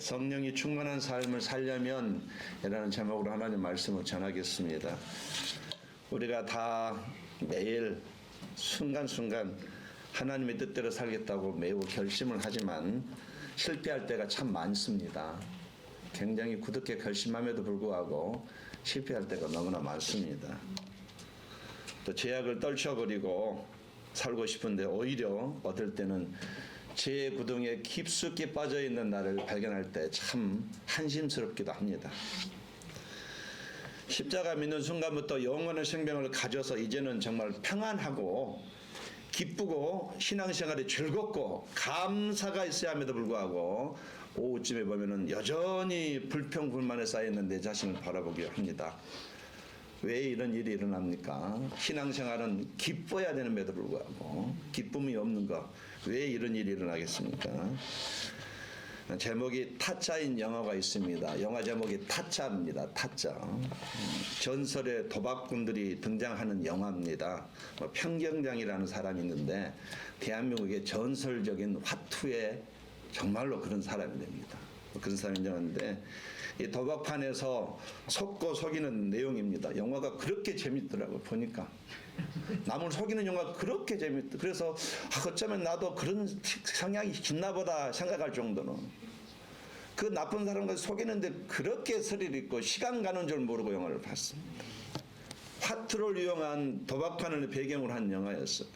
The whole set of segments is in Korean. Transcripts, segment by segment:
성령이 충만한 삶을 살려면 이라는 제목으로 하나님 말씀을 전하겠습니다. 우리가 다 매일 순간순간 하나님의 뜻대로 살겠다고 매우 결심을 하지만 실패할 때가 참 많습니다. 굉장히 굳게 결심함에도 불구하고 실패할 때가 너무나 많습니다. 또 죄악을 떨쳐버리고 살고 싶은데 오히려 어떨 때는 죄의 구덩이에 깊숙이 빠져있는 나를 발견할 때 참 한심스럽기도 합니다. 십자가 믿는 순간부터 영원한 생명을 가져서 이제는 정말 평안하고 기쁘고 신앙생활이 즐겁고 감사가 있어야 함에도 불구하고 오후쯤에 보면은 여전히 불평불만에 쌓여있는 내 자신을 바라보게 합니다. 왜 이런 일이 일어납니까? 신앙생활은 기뻐야 되는데도 불구하고 기쁨이 없는 것, 왜 이런 일이 일어나겠습니까? 제목이 타짜인 영화가 있습니다. 영화 제목이 타짜입니다. 타짜. 전설의 도박꾼들이 등장하는 영화입니다. 평경장이라는 사람이 있는데 대한민국의 전설적인 화투의 정말로 그런 사람이 됩니다. 그런 사람이 있는데 이 도박판에서 속고 속이는 내용입니다. 영화가 그렇게 재밌더라고요. 보니까 남을 속이는 영화가 그렇게 재밌더. 그래서 어쩌면 나도 그런 성향이 있나 보다 생각할 정도는, 그 나쁜 사람과 속이는데 그렇게 스릴 있고 시간 가는 줄 모르고 영화를 봤습니다. 화투를 이용한 도박판을 배경으로 한 영화였어요.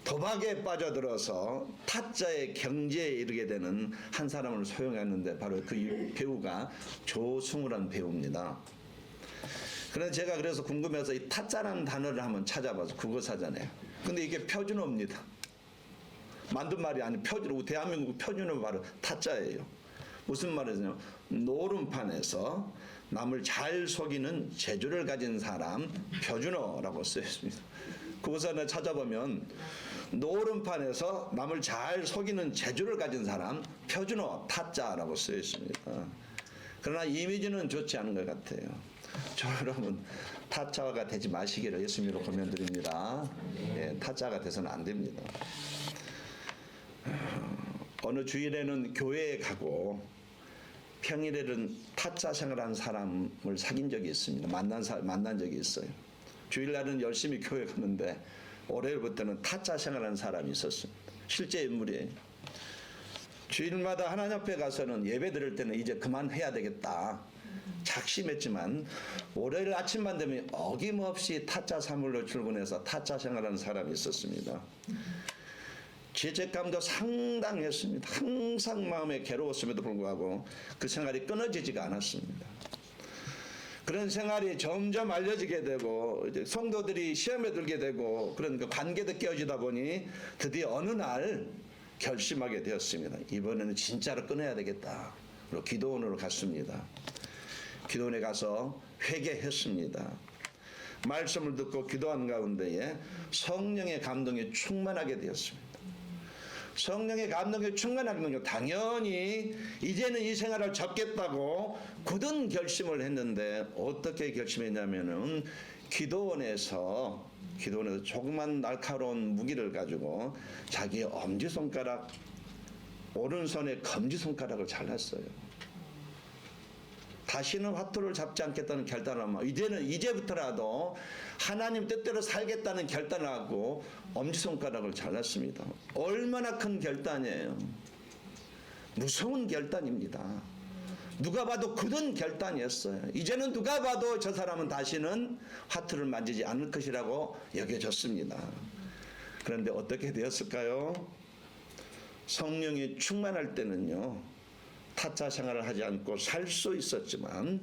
도박에 빠져들어서 타짜의 경제에 이르게 되는 한 사람을 소용했는데 바로 그 배우가 조승우라는 배우입니다. 그래서 제가 궁금해서 이 타짜라는 단어를 한번 찾아봐서 국어사전에. 근데 이게 표준어입니다. 만든 말이 아니고 표준어, 대한민국 표준어 바로 타짜예요. 무슨 말이냐면 노름판에서 남을 잘 속이는 재주를 가진 사람, 표준어라고 쓰여 있습니다. 그것을 찾아보면 노름판에서 남을 잘 속이는 재주를 가진 사람, 표준어, 타짜라고 쓰여 있습니다. 그러나 이미지는 좋지 않은 것 같아요. 저 여러분 타짜가 되지 마시기를 예수님으로 권면드립니다. 타짜가 돼서는 안 됩니다. 어느 주일에는 교회에 가고 평일에는 타짜 생활하는 사람을 사귄 적이 있습니다. 만난 적이 있어요. 주일날은 열심히 교회 갔는데 월요일부터는 타짜 생활하는 사람이 있었습니다. 실제 인물이에요. 주일마다 하나님 앞에 가서는 예배 드릴 때는 이제 그만해야 되겠다 작심했지만 월요일 아침만 되면 어김없이 타짜 사물로 출근해서 타짜 생활하는 사람이 있었습니다. 죄책감도 상당했습니다. 항상 마음에 괴로웠음에도 불구하고 그 생활이 끊어지지가 않았습니다. 그런 생활이 점점 알려지게 되고 이제 성도들이 시험에 들게 되고 그런 그 관계도 깨어지다 보니 드디어 어느 날 결심하게 되었습니다. 이번에는 진짜로 끊어야 되겠다. 그리고 기도원으로 갔습니다. 기도원에 가서 회개했습니다. 말씀을 듣고 기도한 가운데에 성령의 감동이 충만하게 되었습니다. 성령의 감동이 충만하게 당연히 이제는 이 생활을 접겠다고 굳은 결심을 했는데 어떻게 결심했냐면은 기도원에서 조그만 날카로운 무기를 가지고 자기의 엄지손가락, 오른손의 검지손가락을 잘랐어요. 다시는 화투를 잡지 않겠다는 결단을 하면 이제부터라도 하나님 뜻대로 살겠다는 결단을 하고 엄지손가락을 잘랐습니다. 얼마나 큰 결단이에요. 무서운 결단입니다. 누가 봐도 굳은 결단이었어요. 이제는 누가 봐도 저 사람은 다시는 화투를 만지지 않을 것이라고 여겨졌습니다. 그런데 어떻게 되었을까요? 성령이 충만할 때는요, 타짜 생활을 하지 않고 살 수 있었지만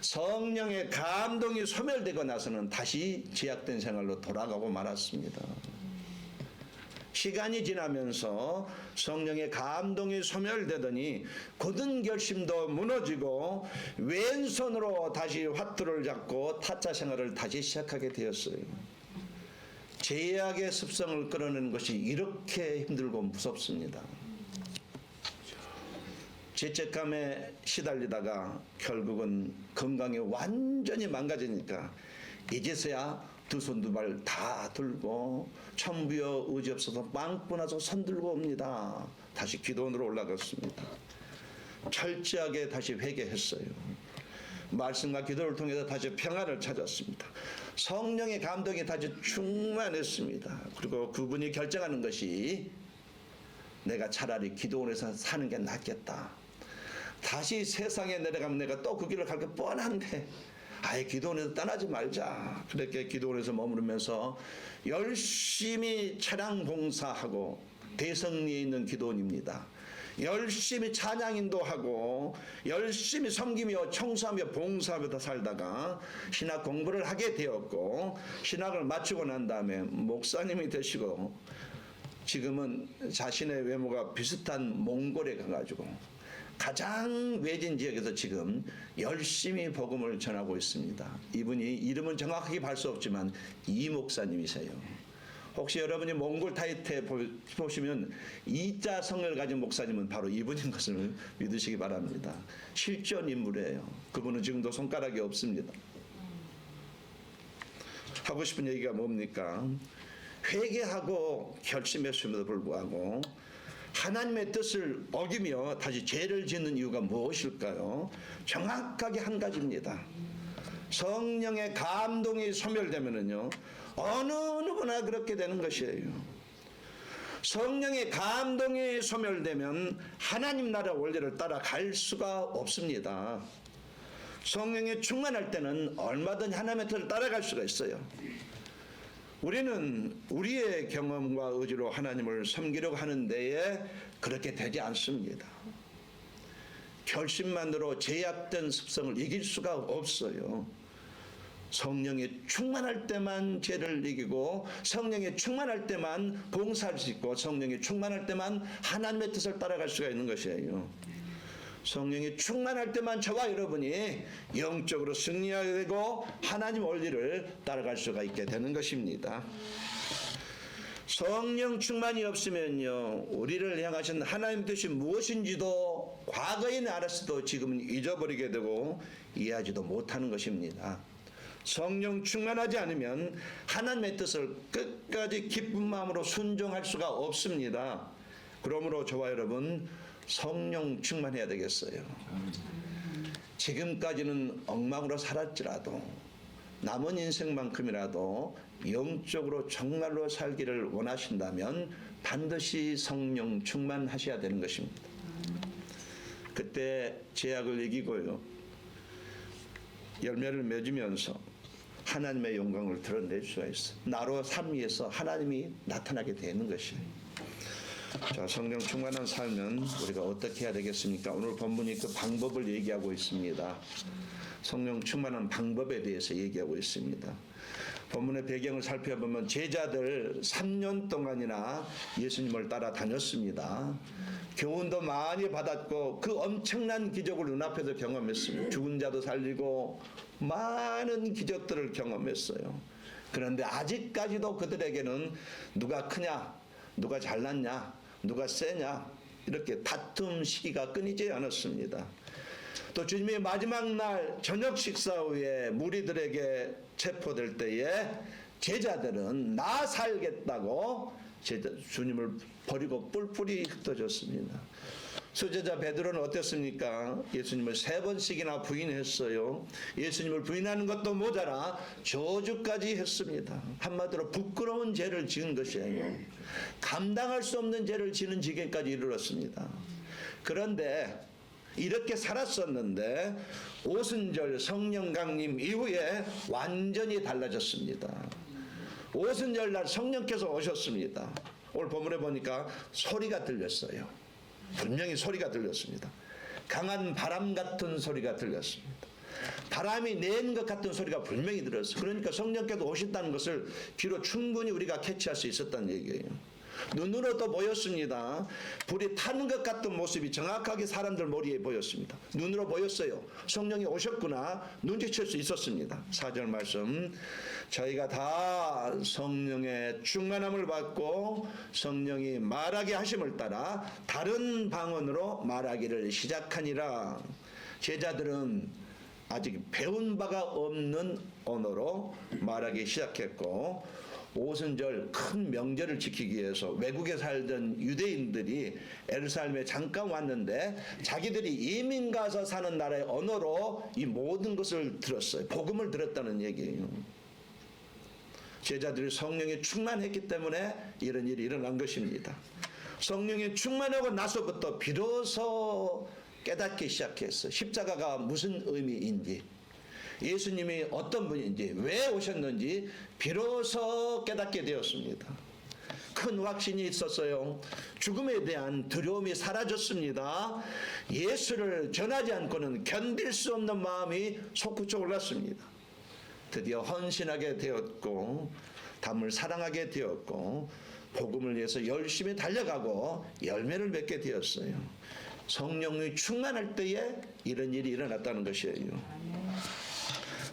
성령의 감동이 소멸되고 나서는 다시 제약된 생활로 돌아가고 말았습니다. 시간이 지나면서 성령의 감동이 소멸되더니 굳은 결심도 무너지고 왼손으로 다시 화투를 잡고 타짜 생활을 다시 시작하게 되었어요. 제약의 습성을 끌어내는 것이 이렇게 힘들고 무섭습니다. 죄책감에 시달리다가 결국은 건강이 완전히 망가지니까 이제서야 두 손 두 발 다 들고 천부여 의지 없어서 빵꾸 나서 손 들고 옵니다. 다시 기도원으로 올라갔습니다. 철저하게 다시 회개했어요. 말씀과 기도를 통해서 다시 평안을 찾았습니다. 성령의 감동이 다시 충만했습니다. 그리고 그분이 결정하는 것이 내가 차라리 기도원에서 사는 게 낫겠다. 다시 세상에 내려가면 내가 또 그 길을 갈 게 뻔한데 아예 기도원에서 떠나지 말자. 그렇게 기도원에서 머무르면서 열심히 차량 봉사하고 대성리에 있는 기도원입니다. 열심히 찬양인도 하고 열심히 섬기며 청소하며 봉사하며 살다가 신학 공부를 하게 되었고 신학을 마치고 난 다음에 목사님이 되시고 지금은 자신의 외모가 비슷한 몽골에 가가지고 가장 외진 지역에서 지금 열심히 복음을 전하고 있습니다. 이분이 이름은 정확하게 알 수 없지만 이 목사님이세요. 혹시 여러분이 몽골 타이트에 보시면 이자 성을 가진 목사님은 바로 이분인 것을 믿으시기 바랍니다. 실존 인물이에요. 그분은 지금도 손가락이 없습니다. 하고 싶은 얘기가 뭡니까? 회개하고 결심했음에도 불구하고 하나님의 뜻을 어기며 다시 죄를 짓는 이유가 무엇일까요? 정확하게 한 가지입니다. 성령의 감동이 소멸되면은요, 어느 누구나 그렇게 되는 것이에요. 성령의 감동이 소멸되면 하나님 나라 원리를 따라갈 수가 없습니다. 성령이 충만할 때는 얼마든지 하나님의 뜻을 따라갈 수가 있어요. 우리는 우리의 경험과 의지로 하나님을 섬기려고 하는 데에 그렇게 되지 않습니다. 결심만으로 제약된 습성을 이길 수가 없어요. 성령이 충만할 때만 죄를 이기고 성령이 충만할 때만 봉사할 수 있고 성령이 충만할 때만 하나님의 뜻을 따라갈 수가 있는 것이에요. 성령이 충만할 때만 저와 여러분이 영적으로 승리하게 되고 하나님 원리를 따라갈 수가 있게 되는 것입니다. 성령 충만이 없으면요, 우리를 향하신 하나님 뜻이 무엇인지도 과거에는 알았어도 지금은 잊어버리게 되고 이해하지도 못하는 것입니다. 성령 충만하지 않으면 하나님의 뜻을 끝까지 기쁜 마음으로 순종할 수가 없습니다. 그러므로 저와 여러분 성령 충만해야 되겠어요. 지금까지는 엉망으로 살았지라도 남은 인생만큼이라도 영적으로 정말로 살기를 원하신다면 반드시 성령 충만하셔야 되는 것입니다. 그때 제약을 이기고요, 열매를 맺으면서 하나님의 영광을 드러낼 수가 있어요. 나로 삶 위에서 하나님이 나타나게 되는 것이에요. 자, 성령 충만한 삶은 우리가 어떻게 해야 되겠습니까? 오늘 본문이 그 방법을 얘기하고 있습니다. 성령 충만한 방법에 대해서 얘기하고 있습니다. 본문의 배경을 살펴보면 제자들 3년 동안이나 예수님을 따라 다녔습니다. 교훈도 많이 받았고 그 엄청난 기적을 눈앞에서 경험했습니다. 죽은 자도 살리고 많은 기적들을 경험했어요. 그런데 아직까지도 그들에게는 누가 크냐, 누가 잘났냐, 누가 세냐 이렇게 다툼 시기가 끊이지 않았습니다. 또 주님의 마지막 날 저녁 식사 후에 무리들에게 체포될 때에 제자들은 나 살겠다고 주님을 버리고 뿔뿔이 흩어졌습니다. 수제자 베드로는 어땠습니까? 예수님을 3번씩이나 부인했어요. 예수님을 부인하는 것도 모자라 저주까지 했습니다. 한마디로 부끄러운 죄를 지은 것이에요. 감당할 수 없는 죄를 지는 지경까지 이르렀습니다. 그런데 이렇게 살았었는데 오순절 성령 강림 이후에 완전히 달라졌습니다. 오순절 날 성령께서 오셨습니다. 오늘 본문에 보니까 소리가 들렸어요. 분명히 소리가 들렸습니다. 강한 바람 같은 소리가 들렸습니다. 바람이 낸 것 같은 소리가 분명히 들었어요. 그러니까 성령께서 오셨다는 것을 귀로 충분히 우리가 캐치할 수 있었다는 얘기예요. 눈으로도 보였습니다. 불이 타는 것 같은 모습이 정확하게 사람들 머리에 보였습니다. 눈으로 보였어요. 성령이 오셨구나 눈치챌 수 있었습니다. 4절 말씀, 저희가 다 성령의 충만함을 받고 성령이 말하게 하심을 따라 다른 방언으로 말하기를 시작하니라. 제자들은 아직 배운 바가 없는 언어로 말하기 시작했고 오순절 큰 명절을 지키기 위해서 외국에 살던 유대인들이 예루살렘에 잠깐 왔는데 자기들이 이민 가서 사는 나라의 언어로 이 모든 것을 들었어요. 복음을 들었다는 얘기예요. 제자들이 성령에 충만했기 때문에 이런 일이 일어난 것입니다. 성령에 충만하고 나서부터 비로소 깨닫기 시작했어요. 십자가가 무슨 의미인지, 예수님이 어떤 분인지, 왜 오셨는지 비로소 깨닫게 되었습니다. 큰 확신이 있었어요. 죽음에 대한 두려움이 사라졌습니다. 예수를 전하지 않고는 견딜 수 없는 마음이 솟구쳐 올랐습니다. 드디어 헌신하게 되었고 담을 사랑하게 되었고 복음을 위해서 열심히 달려가고 열매를 맺게 되었어요. 성령이 충만할 때에 이런 일이 일어났다는 것이에요.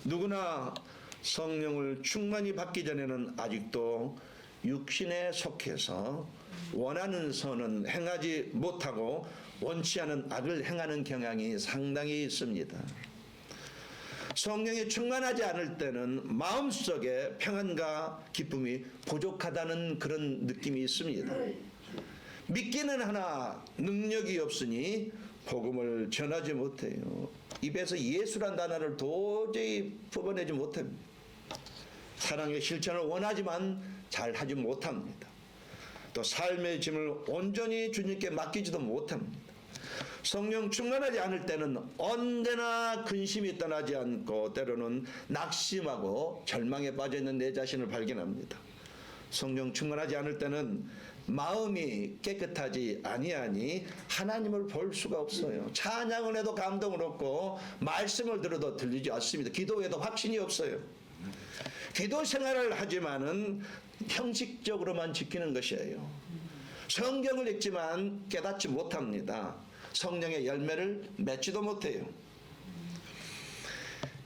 누구나 성령을 충만히 받기 전에는 아직도 육신에 속해서 원하는 선은 행하지 못하고 원치 않은 악을 행하는 경향이 상당히 있습니다. 성령이 충만하지 않을 때는 마음속에 평안과 기쁨이 부족하다는 그런 느낌이 있습니다. 믿기는 하나 능력이 없으니 복음을 전하지 못해요. 입에서 예수란 단어를 도저히 뽑아내지 못합니다. 사랑의 실천을 원하지만 잘하지 못합니다. 또 삶의 짐을 온전히 주님께 맡기지도 못합니다. 성령 충만하지 않을 때는 언제나 근심이 떠나지 않고 때로는 낙심하고 절망에 빠져있는 내 자신을 발견합니다. 성령 충만하지 않을 때는 마음이 깨끗하지 아니하니 하나님을 볼 수가 없어요. 찬양을 해도 감동을 얻고 말씀을 들어도 들리지 않습니다. 기도해도 확신이 없어요. 기도 생활을 하지만은 형식적으로만 지키는 것이에요. 성경을 읽지만 깨닫지 못합니다. 성령의 열매를 맺지도 못해요.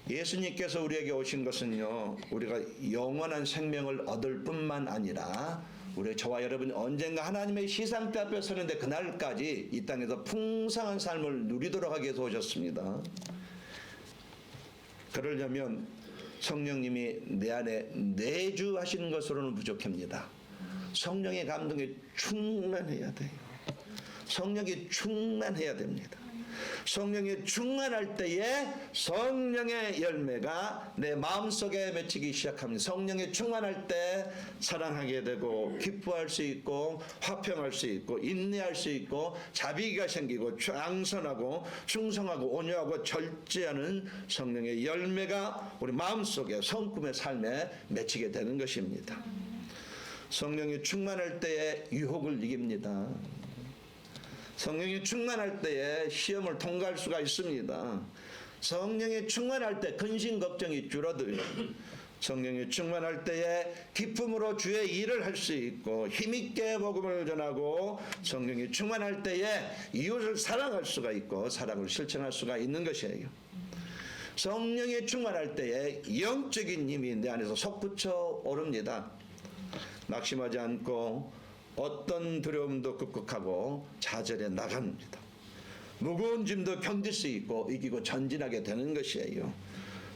예수님께서 우리에게 오신 것은요, 우리가 영원한 생명을 얻을 뿐만 아니라 우리 저와 여러분이 언젠가 하나님의 시상대 앞에 서는데 그날까지 이 땅에서 풍성한 삶을 누리도록 하기 위해서 오셨습니다. 그러려면 성령님이 내 안에 내주하시는 것으로는 부족합니다. 성령의 감동에 충만해야 돼요. 성령이 충만해야 됩니다. 성령이 충만할 때에 성령의 열매가 내 마음속에 맺히기 시작합니다. 성령이 충만할 때 사랑하게 되고 기뻐할 수 있고 화평할 수 있고 인내할 수 있고 자비가 생기고 양선하고 충성하고 온유하고 절제하는 성령의 열매가 우리 마음속에 성품의 삶에 맺히게 되는 것입니다. 성령이 충만할 때에 유혹을 이깁니다. 성령이 충만할 때에 시험을 통과할 수가 있습니다. 성령이 충만할 때 근심 걱정이 줄어들어요. 성령이 충만할 때에 기쁨으로 주의 일을 할 수 있고 힘있게 복음을 전하고 성령이 충만할 때에 이웃을 사랑할 수가 있고 사랑을 실천할 수가 있는 것이에요. 성령이 충만할 때에 영적인 힘이 내 안에서 솟구쳐 오릅니다. 낙심하지 않고 어떤 두려움도 극복하고 좌절해 나갑니다. 무거운 짐도 견딜 수 있고 이기고 전진하게 되는 것이에요.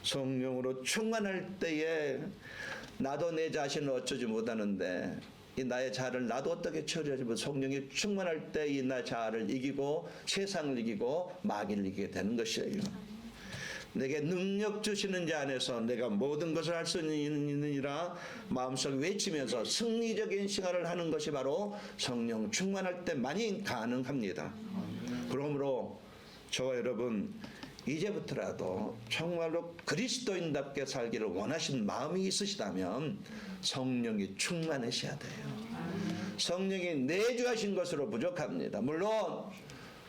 성령으로 충만할 때에 나도 내 자신을 어쩌지 못하는데 이 나의 자아를 나도 어떻게 처리하지 못하고 성령이 충만할 때 이 나의 자아를 이기고 세상을 이기고 마귀를 이기게 되는 것이에요. 내게 능력 주시는 자 안에서 내가 모든 것을 할 수 있느니라 마음속에 외치면서 승리적인 생활을 하는 것이 바로 성령 충만할 때만이 가능합니다. 그러므로 저와 여러분 이제부터라도 정말로 그리스도인답게 살기를 원하시는 마음이 있으시다면 성령이 충만하셔야 돼요. 성령이 내주하신 것으로 부족합니다. 물론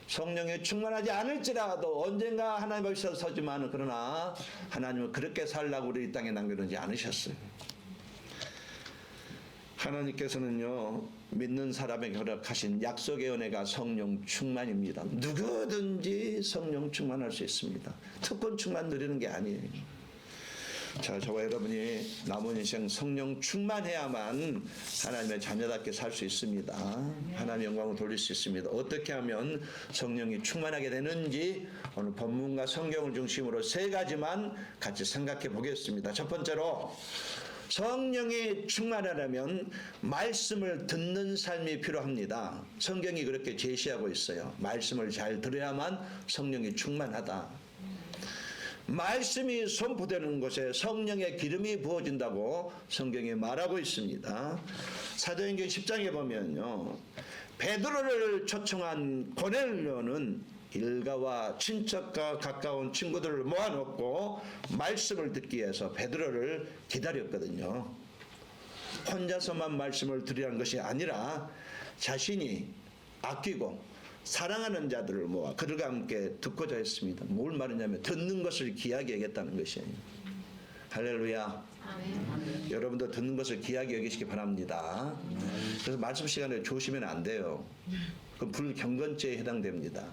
성령이 충만하지 않을지라도 언젠가 하나님 앞에 서지만 그러나 하나님은 그렇게 살라고 우리 이 땅에 남겨놓지 않으셨어요. 하나님께서는요 믿는 사람에게 허락하신 약속의 은혜가 성령 충만입니다. 누구든지 성령 충만할 수 있습니다. 특권 충만 누리는 게 아니에요. 자, 저와 여러분이 남은 인생 성령 충만해야만 하나님의 자녀답게 살 수 있습니다. 하나님의 영광을 돌릴 수 있습니다. 어떻게 하면 성령이 충만하게 되는지 오늘 본문과 성경을 중심으로 세 가지만 같이 생각해 보겠습니다. 첫 번째로 성령이 충만하려면 말씀을 듣는 삶이 필요합니다. 성경이 그렇게 제시하고 있어요. 말씀을 잘 들어야만 성령이 충만하다. 말씀이 선포되는 곳에 성령의 기름이 부어진다고 성경이 말하고 있습니다. 사도행전 10장에 보면요, 베드로를 초청한 고넬료는 일가와 친척과 가까운 친구들을 모아놓고 말씀을 듣기 위해서 베드로를 기다렸거든요. 혼자서만 말씀을 들으라는 것이 아니라 자신이 아끼고 사랑하는 자들을 모아 그들과 함께 듣고자 했습니다. 뭘 말하냐면 듣는 것을 귀하게 여겼다는 것이에요. 할렐루야. 아멘. 여러분도 듣는 것을 귀하게 여기시기 바랍니다. 그래서 말씀 시간에 조심하면 안 돼요. 그럼 불경건죄에 해당됩니다.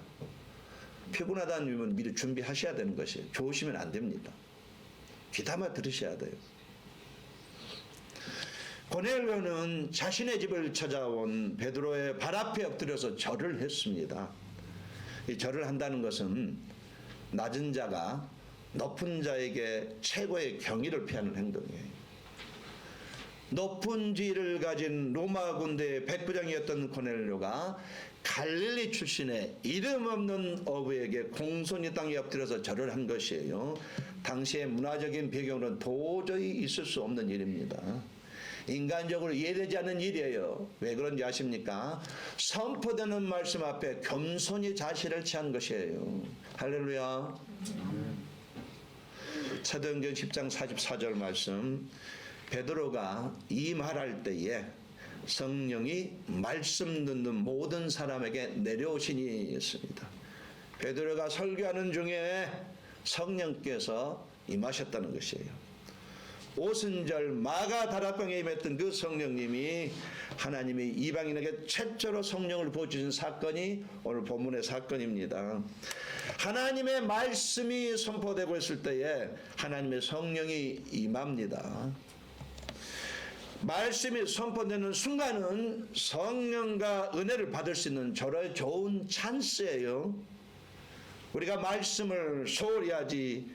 피곤하다는 이유는 미리 준비하셔야 되는 것이에요. 좋으시면 안 됩니다. 귀담아 들으셔야 돼요. 고넬료는 자신의 집을 찾아온 베드로의 발 앞에 엎드려서 절을 했습니다. 이 절을 한다는 것은 낮은 자가 높은 자에게 최고의 경의를 표하는 행동이에요. 높은 지위를 가진 로마 군대의 백부장이었던 고넬료가 갈릴리 출신의 이름 없는 어부에게 공손히 땅에 엎드려서 절을 한 것이에요. 당시의 문화적인 배경으로는 도저히 있을 수 없는 일입니다. 인간적으로 이해되지 않는 일이에요. 왜 그런지 아십니까? 선포되는 말씀 앞에 겸손히 자세를 취한 것이에요. 할렐루야. 사도행전 10장 44절 말씀, 베드로가 이 말할 때에 성령이 말씀 듣는 모든 사람에게 내려오시니 했습니다. 베드로가 설교하는 중에 성령께서 임하셨다는 것이에요. 오순절 마가 다락방에 임했던 그 성령님이 하나님이 이방인에게 최초로 성령을 부어주신 사건이 오늘 본문의 사건입니다. 하나님의 말씀이 선포되고 있을 때에 하나님의 성령이 임합니다. 말씀이 선포되는 순간은 성령과 은혜를 받을 수 있는 저런 좋은 찬스예요. 우리가 말씀을 소홀히 하지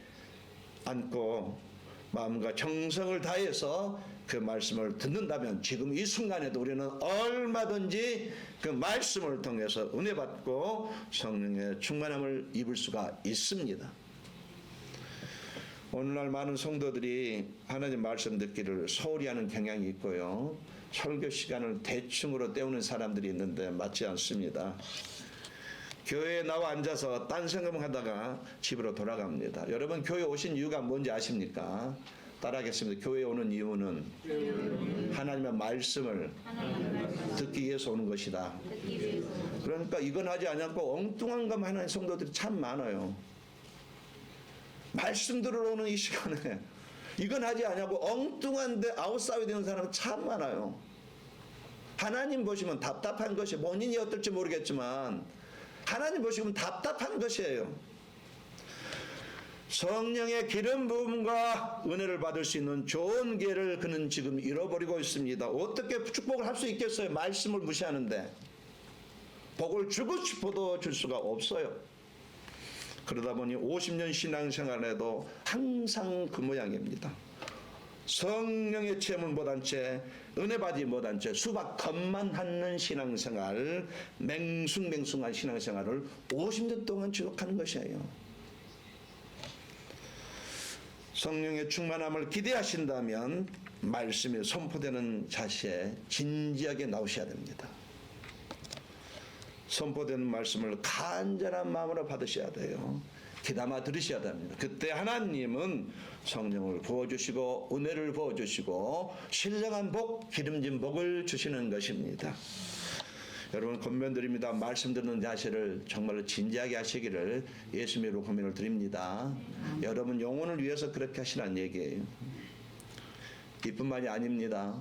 않고 마음과 정성을 다해서 그 말씀을 듣는다면 지금 이 순간에도 우리는 얼마든지 그 말씀을 통해서 은혜 받고 성령의 충만함을 입을 수가 있습니다. 오늘날 많은 성도들이 하나님 말씀 듣기를 소홀히 하는 경향이 있고요. 설교 시간을 대충으로 때우는 사람들이 있는데 맞지 않습니다. 교회에 나와 앉아서 딴 생각하다가 집으로 돌아갑니다. 여러분 교회 오신 이유가 뭔지 아십니까? 따라하겠습니다. 교회에 오는 이유는 하나님의 말씀을 듣기 위해서 오는 것이다. 그러니까 이건 하지 않고 엉뚱한 것만 하는 성도들이 참 많아요. 말씀 들으러 오는 이 시간에 이건 하지 않고 엉뚱한데 아웃사이드 되는 사람은 참 많아요. 하나님 보시면 답답한 것이 본인이 어떨지 모르겠지만 하나님 보시면 답답한 것이에요. 성령의 기름 부음과 은혜를 받을 수 있는 좋은 기회를 그는 지금 잃어버리고 있습니다. 어떻게 축복을 할 수 있겠어요? 말씀을 무시하는데. 복을 주고 싶어도 줄 수가 없어요. 그러다 보니 50년 신앙생활에도 항상 그 모양입니다. 성령의 체험을 못한 채 은혜 받지 못한 채 수박 겉만 하는 신앙생활, 맹숭맹숭한 신앙생활을 50년 동안 지속하는 것이에요. 성령의 충만함을 기대하신다면 말씀이 선포되는 자세에 진지하게 나오셔야 됩니다. 선포되는 말씀을 간절한 마음으로 받으셔야 돼요. 귀담아 들으셔야 됩니다. 그때 하나님은 성령을 부어주시고 은혜를 부어주시고 신령한 복, 기름진 복을 주시는 것입니다. 여러분 권면드립니다. 말씀 듣는 자세를 정말로 진지하게 하시기를 예수님으로 고민을 드립니다. 여러분 영혼을 위해서 그렇게 하시라는 얘기예요. 이뿐만이 아닙니다.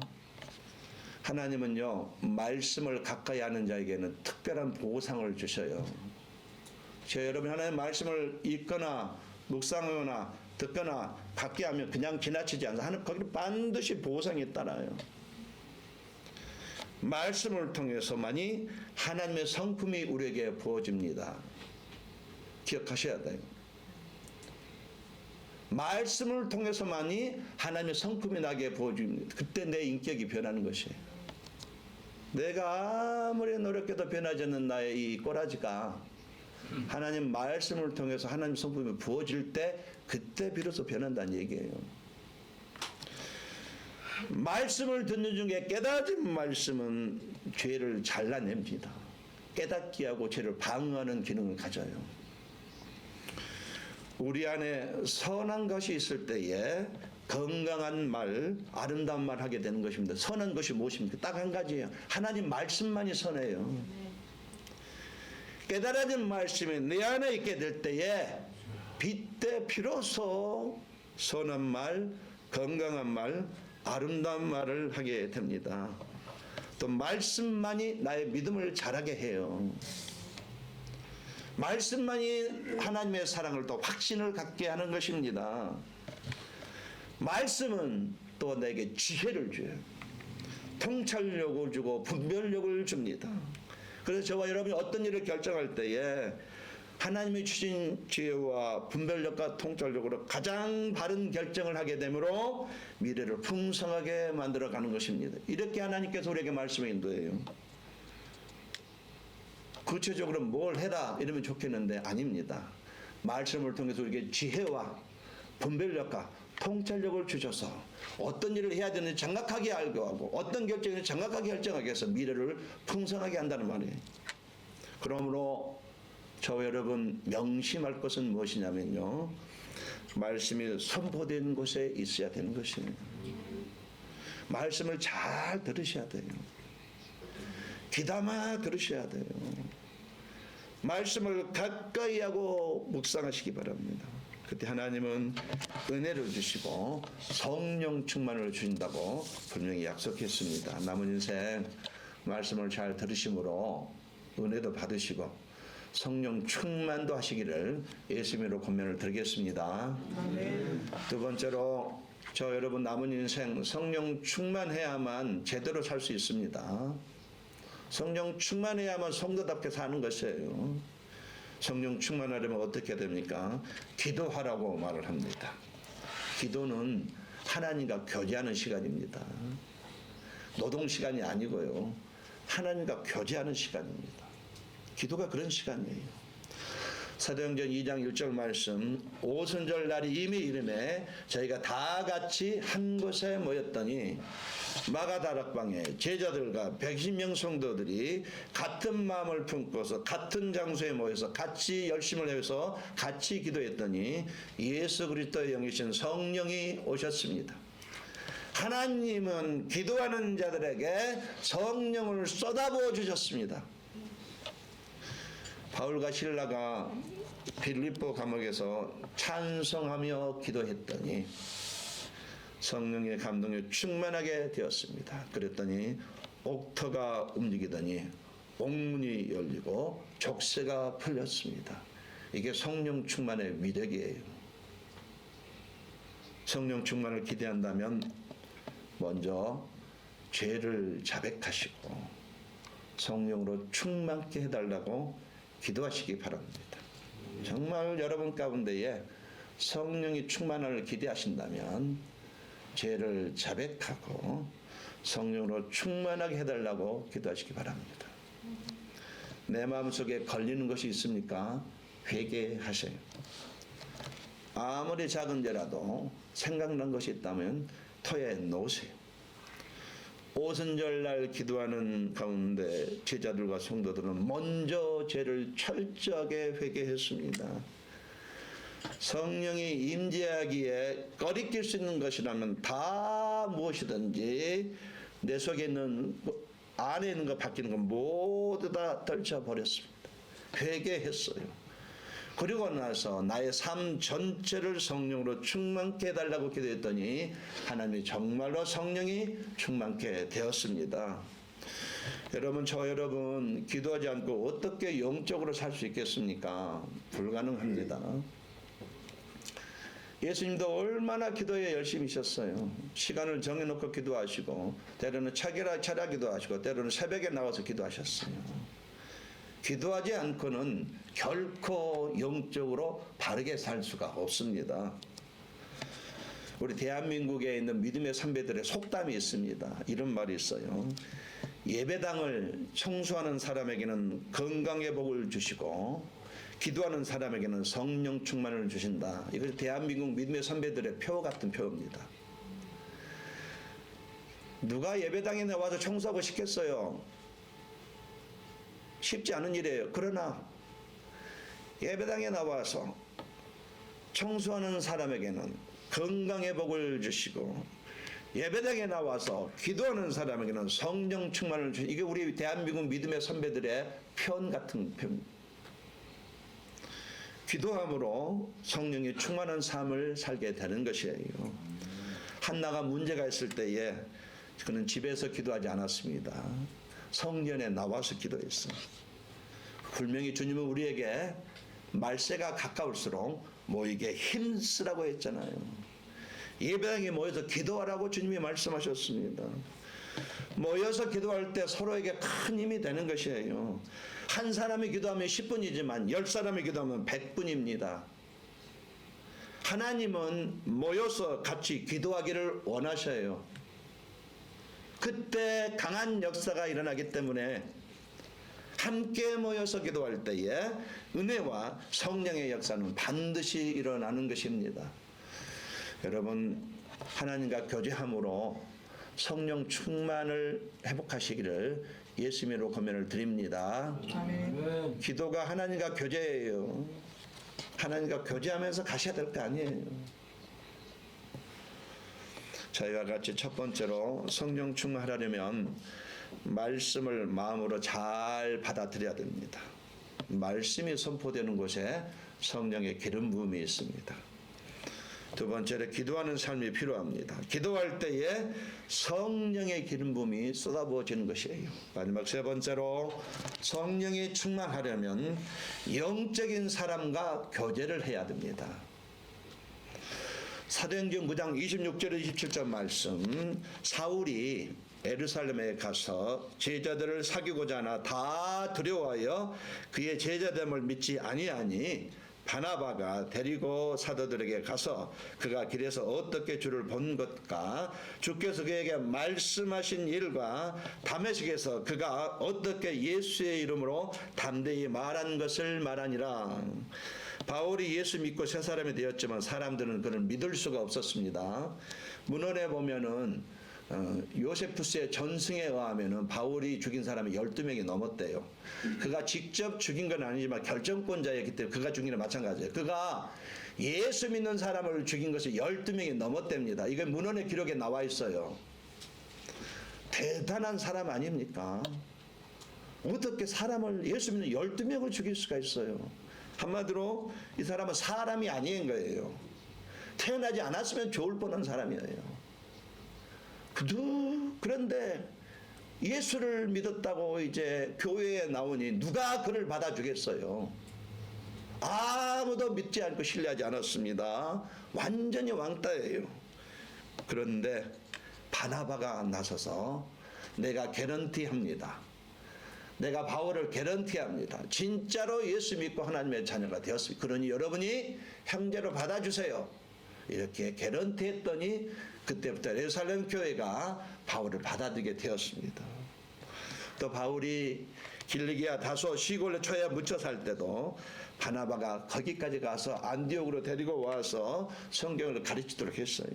하나님은요 말씀을 가까이 하는 자에게는 특별한 보상을 주셔요. 여러분 하나님 말씀을 읽거나 묵상하거나 듣거나 갖게 하면 그냥 지나치지 않아서 하나님 거기는 반드시 보상이 따라요. 말씀을 통해서만이 하나님의 성품이 우리에게 부어집니다. 기억하셔야 돼요. 말씀을 통해서만이 하나님의 성품이 나게 보여줍니다. 그때 내 인격이 변하는 것이에요. 내가 아무리 노력해도 변하지 않는 나의 이 꼬라지가 하나님 말씀을 통해서 하나님 성품이 부어질 때 그때 비로소 변한다는 얘기예요. 말씀을 듣는 중에 깨달아진 말씀은 죄를 잘라냅니다. 깨닫게 하고 죄를 방어하는 기능을 가져요. 우리 안에 선한 것이 있을 때에 건강한 말, 아름다운 말 하게 되는 것입니다. 선한 것이 무엇입니까? 딱 한 가지예요. 하나님 말씀만이 선해요. 깨달아진 말씀이 내 안에 있게 될 때에 빗대 비로소 선한 말, 건강한 말, 아름다운 말을 하게 됩니다. 또 말씀만이 나의 믿음을 자라게 해요. 말씀만이 하나님의 사랑을 또 확신을 갖게 하는 것입니다. 말씀은 또 내게 지혜를 줘요. 통찰력을 주고 분별력을 줍니다. 그래서 저와 여러분이 어떤 일을 결정할 때에 하나님이 주신 지혜와 분별력과 통찰력으로 가장 바른 결정을 하게 되므로 미래를 풍성하게 만들어가는 것입니다. 이렇게 하나님께서 우리에게 말씀을 인도해요. 구체적으로 뭘 해라 이러면 좋겠는데 아닙니다. 말씀을 통해서 우리에게 지혜와 분별력과 통찰력을 주셔서 어떤 일을 해야 되는지 정확하게 알고 하고 어떤 결정을 정확하게 결정하게 해서 미래를 풍성하게 한다는 말이에요. 그러므로 저와 여러분 명심할 것은 무엇이냐면요. 말씀이 선포된 곳에 있어야 되는 것입니다. 말씀을 잘 들으셔야 돼요. 귀담아 들으셔야 돼요. 말씀을 가까이 하고 묵상하시기 바랍니다. 그때 하나님은 은혜를 주시고 성령 충만을 주신다고 분명히 약속했습니다. 남은 인생 말씀을 잘 들으심으로 은혜도 받으시고 성령 충만도 하시기를 예수님으로 권면을 드리겠습니다. 두 번째로 저 여러분 남은 인생 성령 충만해야만 제대로 살 수 있습니다. 성령 충만해야만 성도답게 사는 것이에요. 성령 충만하려면 어떻게 됩니까? 기도하라고 말을 합니다. 기도는 하나님과 교제하는 시간입니다. 노동 시간이 아니고요. 하나님과 교제하는 시간입니다. 기도가 그런 시간이에요. 사도행전 2장 1절 말씀, 오순절 날이 이미 이름에 저희가 다 같이 한 곳에 모였더니 마가다락방에 제자들과 120명 성도들이 같은 마음을 품고서 같은 장소에 모여서 같이 열심을 해서 같이 기도했더니 예수 그리스도의 영이신 성령이 오셨습니다. 하나님은 기도하는 자들에게 성령을 쏟아부어 주셨습니다. 바울과 실라가 빌립보 감옥에서 찬송하며 기도했더니 성령의 감동에 충만하게 되었습니다. 그랬더니 옥터가 움직이더니 옥문이 열리고 족쇄가 풀렸습니다. 이게 성령 충만의 위력이에요. 성령 충만을 기대한다면 먼저 죄를 자백하시고 성령으로 충만케 해달라고 기도하시기 바랍니다. 정말 여러분 가운데에 성령이 충만함을 기대하신다면 죄를 자백하고 성령으로 충만하게 해달라고 기도하시기 바랍니다. 내 마음속에 걸리는 것이 있습니까? 회개하세요. 아무리 작은 죄라도 생각난 것이 있다면 토해 놓으세요. 오순절날 기도하는 가운데 제자들과 성도들은 먼저 죄를 철저하게 회개했습니다. 성령이 임재하기에 꺼리낄 수 있는 것이라면 다 무엇이든지 내 속에 있는 안에 있는 것 바뀌는 건 모두 다 떨쳐버렸습니다. 회개했어요. 그리고 나서 나의 삶 전체를 성령으로 충만케 해달라고 기도했더니 하나님이 정말로 성령이 충만케 되었습니다. 여러분, 저 여러분 기도하지 않고 어떻게 영적으로 살 수 있겠습니까? 불가능합니다. 예수님도 얼마나 기도에 열심히셨어요. 시간을 정해놓고 기도하시고 때로는 차례 기도하시고 때로는 새벽에 나와서 기도하셨어요. 기도하지 않고는 결코 영적으로 바르게 살 수가 없습니다. 우리 대한민국에 있는 믿음의 선배들의 속담이 있습니다. 이런 말이 있어요. 예배당을 청소하는 사람에게는 건강의 복을 주시고 기도하는 사람에게는 성령 충만을 주신다. 이것이 대한민국 믿음의 선배들의 표 같은 표입니다. 누가 예배당에 나와서 청소하고 싶겠어요? 쉽지 않은 일이에요. 그러나 예배당에 나와서 청소하는 사람에게는 건강의 복을 주시고 예배당에 나와서 기도하는 사람에게는 성령 충만을 주시고, 이게 우리 대한민국 믿음의 선배들의 표현 같은 표현입니다. 기도함으로 성령이 충만한 삶을 살게 되는 것이에요. 한나가 문제가 있을 때에 그는 집에서 기도하지 않았습니다. 성전에 나와서 기도했어요. 분명히 주님은 우리에게 말세가 가까울수록 모이게 힘쓰라고 했잖아요. 예배당에 모여서 기도하라고 주님이 말씀하셨습니다. 모여서 기도할 때 서로에게 큰 힘이 되는 것이에요. 한 사람이 기도하면 10분이지만 10사람이 기도하면 100분입니다. 하나님은 모여서 같이 기도하기를 원하셔요. 그때 강한 역사가 일어나기 때문에 함께 모여서 기도할 때에 은혜와 성령의 역사는 반드시 일어나는 것입니다. 여러분, 하나님과 교제함으로 성령 충만을 회복하시기를 예수님으로 권면을 드립니다. 아멘. 기도가 하나님과 교제예요. 하나님과 교제하면서 가셔야 될 거 아니에요. 저희와 같이 첫 번째로 성령 충만하려면 말씀을 마음으로 잘 받아들여야 됩니다. 말씀이 선포되는 곳에 성령의 기름 부음이 있습니다. 두 번째로 기도하는 삶이 필요합니다. 기도할 때에 성령의 기름 부음이 쏟아부어지는 것이에요. 마지막 세 번째로 성령이 충만하려면 영적인 사람과 교제를 해야 됩니다. 사도행전 9장 26절 27절 말씀, 사울이 예루살렘에 가서 제자들을 사귀고자 하나 다 두려워하여 그의 제자됨을 믿지 아니하니 바나바가 데리고 사도들에게 가서 그가 길에서 어떻게 주를 본 것과 주께서 그에게 말씀하신 일과 다메섹에서 그가 어떻게 예수의 이름으로 담대히 말한 것을 말하니라. 바울이 예수 믿고 새 사람이 되었지만 사람들은 그를 믿을 수가 없었습니다. 문헌에 보면은 요세푸스의 전승에 의하면은 바울이 죽인 사람이 12명이 넘었대요. 그가 직접 죽인 건 아니지만 결정권자였기 때문에 그가 죽인 건 마찬가지예요. 그가 예수 믿는 사람을 죽인 것이 12명이 넘었답니다. 이게 문헌의 기록에 나와 있어요. 대단한 사람 아닙니까? 어떻게 사람을, 예수 믿는 12명을 죽일 수가 있어요? 한마디로 이 사람은 사람이 아닌 거예요. 태어나지 않았으면 좋을 뻔한 사람이에요. 그런데 예수를 믿었다고 이제 교회에 나오니 누가 그를 받아주겠어요? 아무도 믿지 않고 신뢰하지 않았습니다. 완전히 왕따예요. 그런데 바나바가 나서서 내가 개런티합니다. 내가 바울을 개런티합니다. 진짜로 예수 믿고 하나님의 자녀가 되었습니다. 그러니 여러분이 형제로 받아주세요. 이렇게 개런티했더니 그때부터 예루살렘 교회가 바울을 받아들이게 되었습니다. 또 바울이 길리기아 다소 시골에 초야 묻혀 살 때도 바나바가 거기까지 가서 안디옥으로 데리고 와서 성경을 가르치도록 했어요.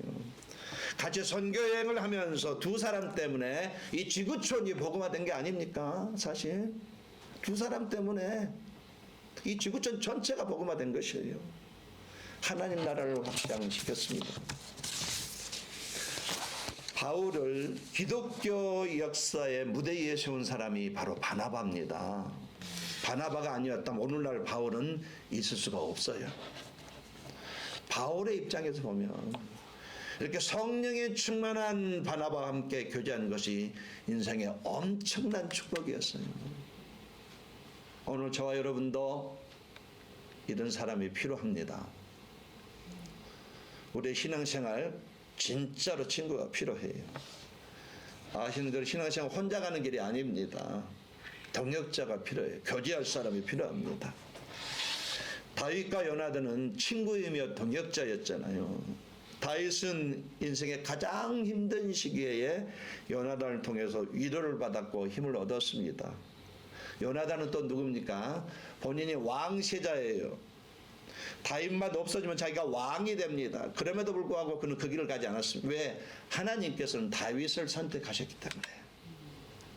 같이 선교여행을 하면서 두 사람 때문에 이 지구촌이 복음화된 게 아닙니까? 사실 두 사람 때문에 이 지구촌 전체가 복음화된 것이에요. 하나님 나라를 확장시켰습니다. 바울을 기독교 역사의 무대 위에 세운 사람이 바로 바나바입니다. 바나바가 아니었다면 오늘날 바울은 있을 수가 없어요. 바울의 입장에서 보면 이렇게 성령에 충만한 바나바와 함께 교제한 것이 인생의 엄청난 축복이었어요. 오늘 저와 여러분도 이런 사람이 필요합니다. 우리의 신앙생활 진짜로 친구가 필요해요. 아시는 대로 신앙생활 혼자 가는 길이 아닙니다. 동역자가 필요해요. 교제할 사람이 필요합니다. 다윗과 요나단은 친구이며 동역자였잖아요. 다윗은 인생의 가장 힘든 시기에 요나단을 통해서 위로를 받았고 힘을 얻었습니다. 요나단은 또 누굽니까? 본인이 왕세자예요. 다윗만 없어지면 자기가 왕이 됩니다. 그럼에도 불구하고 그는 그 길을 가지 않았습니다. 왜? 하나님께서는 다윗을 선택하셨기 때문에.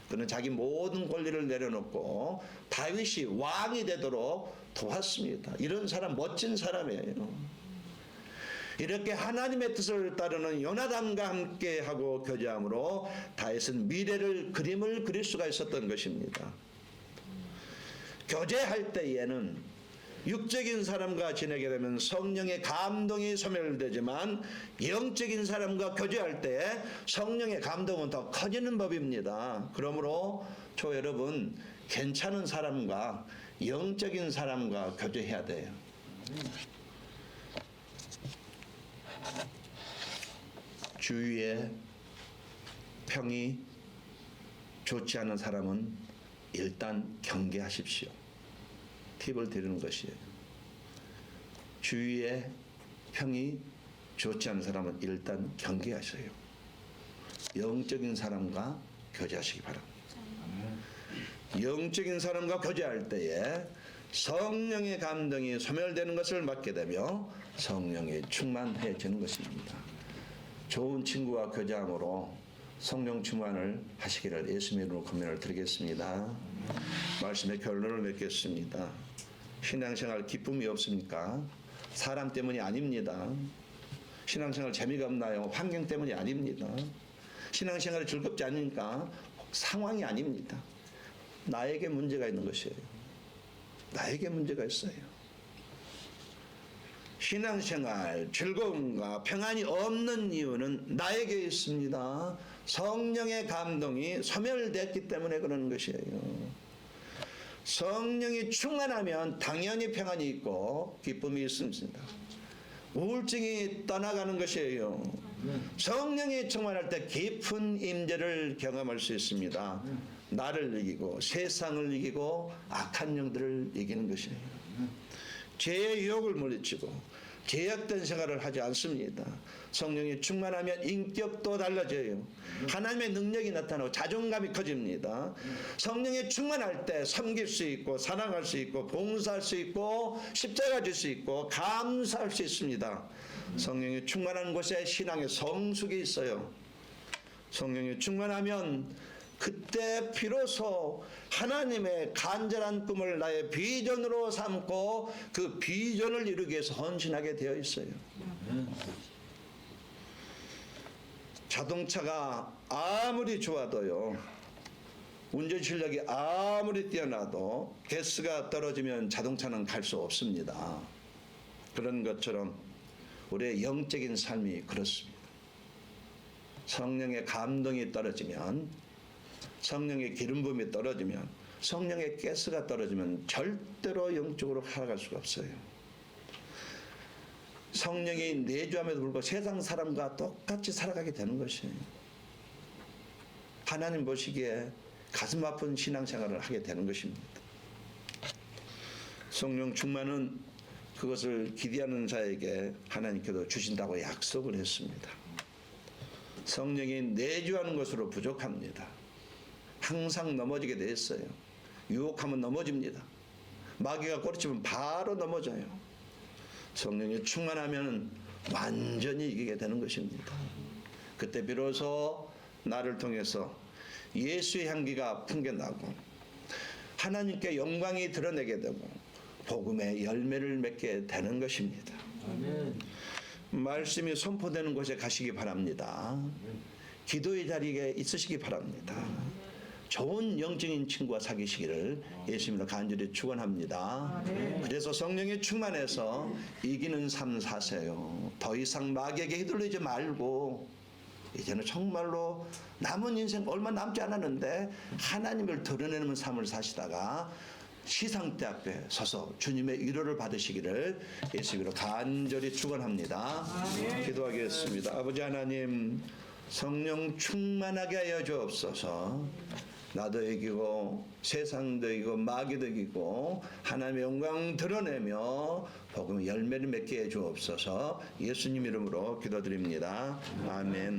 그는 자기 모든 권리를 내려놓고 다윗이 왕이 되도록 도왔습니다. 이런 사람 멋진 사람이에요. 이렇게 하나님의 뜻을 따르는 요나단과 함께하고 교제함으로 다윗은 미래를 그림을 그릴 수가 있었던 것입니다. 교제할 때에는 육적인 사람과 지내게 되면 성령의 감동이 소멸되지만 영적인 사람과 교제할 때 성령의 감동은 더 커지는 법입니다. 그러므로 저 여러분 괜찮은 사람과 영적인 사람과 교제해야 돼요. 주위에 평이 좋지 않은 사람은 일단 경계하십시오. 팁을 드리는 것이에요. 주위에 평이 좋지 않은 사람은 일단 경계하셔요. 영적인 사람과 교제하시기 바랍니다. 영적인 사람과 교제할 때에 성령의 감동이 소멸되는 것을 맡게 되며 성령이 충만해지는 것입니다. 좋은 친구와 교제함으로 성령 충만을 하시기를 예수님의 이름으로 권면을 드리겠습니다. 말씀의 결론을 맺겠습니다. 신앙생활 기쁨이 없습니까? 사람 때문이 아닙니다. 신앙생활 재미가 없나요? 환경 때문이 아닙니다. 신앙생활이 즐겁지 않으니까 상황이 아닙니다. 나에게 문제가 있는 것이에요. 나에게 문제가 있어요. 신앙생활 즐거움과 평안이 없는 이유는 나에게 있습니다. 성령의 감동이 소멸됐기 때문에 그러는 것이에요. 성령이 충만하면 당연히 평안이 있고 기쁨이 있습니다. 우울증이 떠나가는 것이에요. 성령이 충만할 때 깊은 임재를 경험할 수 있습니다. 나를 이기고 세상을 이기고 악한 영들을 이기는 것이에요. 죄의 유혹을 물리치고 죄악된 생활을 하지 않습니다. 성령이 충만하면 인격도 달라져요. 하나님의 능력이 나타나고 자존감이 커집니다. 성령이 충만할 때 섬길 수 있고 사랑할 수 있고 봉사할 수 있고 십자가 질 수 있고 감사할 수 있습니다. 성령이 충만한 곳에 신앙의 성숙이 있어요. 성령이 충만하면 그때 비로소 하나님의 간절한 꿈을 나의 비전으로 삼고 그 비전을 이루기 위해서 헌신하게 되어 있어요. 자동차가 아무리 좋아도요, 운전 실력이 아무리 뛰어나도 가스가 떨어지면 자동차는 갈 수 없습니다. 그런 것처럼 우리의 영적인 삶이 그렇습니다. 성령의 감동이 떨어지면, 성령의 기름 부음이 떨어지면, 성령의 가스가 떨어지면 절대로 영적으로 살아갈 수가 없어요. 성령이 내주함에도 불구하고 세상 사람과 똑같이 살아가게 되는 것이에요. 하나님 보시기에 가슴 아픈 신앙생활을 하게 되는 것입니다. 성령 충만은 그것을 기대하는 자에게 하나님께도 주신다고 약속을 했습니다. 성령이 내주하는 것으로 부족합니다. 항상 넘어지게 돼 있어요. 유혹하면 넘어집니다. 마귀가 꼬리치면 바로 넘어져요. 성령이 충만하면 완전히 이기게 되는 것입니다. 그때 비로소 나를 통해서 예수의 향기가 풍겨나고 하나님께 영광이 드러내게 되고 복음의 열매를 맺게 되는 것입니다. 아멘. 말씀이 선포되는 곳에 가시기 바랍니다. 기도의 자리에 있으시기 바랍니다. 좋은 영적인 친구와 사귀시기를 예수님으로 간절히 축원합니다. 그래서 성령이 충만해서 이기는 삶 사세요. 더 이상 마귀에게 휘둘리지 말고 이제는 정말로 남은 인생 얼마 남지 않았는데 하나님을 드러내는 삶을 사시다가 시상대 앞에 서서 주님의 위로를 받으시기를 예수님으로 간절히 축원합니다. 기도하겠습니다. 아버지 하나님, 성령 충만하게 하여 주옵소서. 나도 이기고 세상도 이기고 마귀도 이기고 하나님의 영광 드러내며 복음 열매를 맺게 해 주옵소서. 예수님 이름으로 기도드립니다. 아멘.